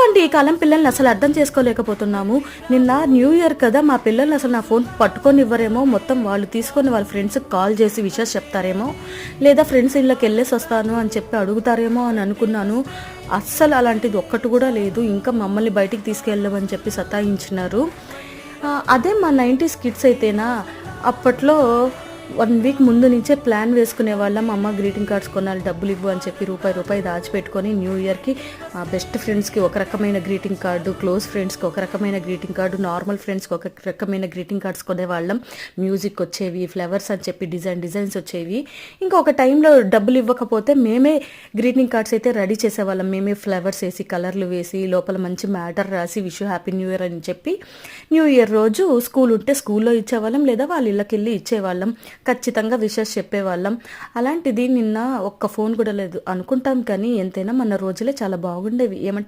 అండి ఈ కాలం పిల్లల్ని అసలు అర్థం చేసుకోలేకపోతున్నాము. నిన్న న్యూ ఇయర్ కదా, మా పిల్లల్ని అసలు నా ఫోన్ పట్టుకొని ఇవ్వరేమో, మొత్తం వాళ్ళు తీసుకొని వాళ్ళ ఫ్రెండ్స్కి కాల్ చేసి విషెస్ చెప్తారేమో, లేదా ఫ్రెండ్స్ ఇళ్ళకి వెళ్ళేసి వస్తాను అని చెప్పి అడుగుతారేమో అని అనుకున్నాను. అస్సలు అలాంటిది ఒక్కటి కూడా లేదు. ఇంకా మమ్మల్ని బయటికి తీసుకెళ్ళమని చెప్పి సతాయించినారు. అదే మా 90s కిడ్స్ అయితేనా, అప్పట్లో 1 వీక్ ముందు నుంచే ప్లాన్ వేసుకునే వాళ్ళం. అమ్మ గ్రీటింగ్ కార్డ్స్ కొనాలి, డబ్బులు ఇవ్వు అని చెప్పి రూపాయి దాచిపెట్టుకొని న్యూ ఇయర్కి బెస్ట్ ఫ్రెండ్స్కి ఒక రకమైన గ్రీటింగ్ కార్డు, క్లోజ్ ఫ్రెండ్స్కి ఒక రకమైన గ్రీటింగ్ కార్డు, నార్మల్ ఫ్రెండ్స్కి ఒక రకమైన గ్రీటింగ్ కార్డ్స్ కొనేవాళ్ళం. మ్యూజిక్ వచ్చేవి, ఫ్లవర్స్ అని చెప్పి డిజైన్స్ వచ్చేవి. ఇంకా ఒక టైంలో డబ్బులు ఇవ్వకపోతే మేమే గ్రీటింగ్ కార్డ్స్ అయితే రెడీ చేసేవాళ్ళం. మేమే ఫ్లవర్స్ వేసి, కలర్లు వేసి, లోపల మంచి మ్యాటర్ రాసి విష్ హ్యాపీ న్యూ ఇయర్ అని చెప్పి న్యూ ఇయర్ రోజు స్కూల్ ఉంటే స్కూల్లో ఇచ్చేవాళ్ళం, లేదా వాళ్ళ ఇళ్ళకి వెళ్ళి ఇచ్చేవాళ్ళం. ఖచ్చితంగా విషెస్ చెప్పేవాళ్ళం. అలాంటిది నిన్న ఒక్క ఫోన్ కూడా లేదు అనుకుంటాం. కానీ ఎంతైనా మన రోజులే చాలా బాగుండేవి. ఏమంటే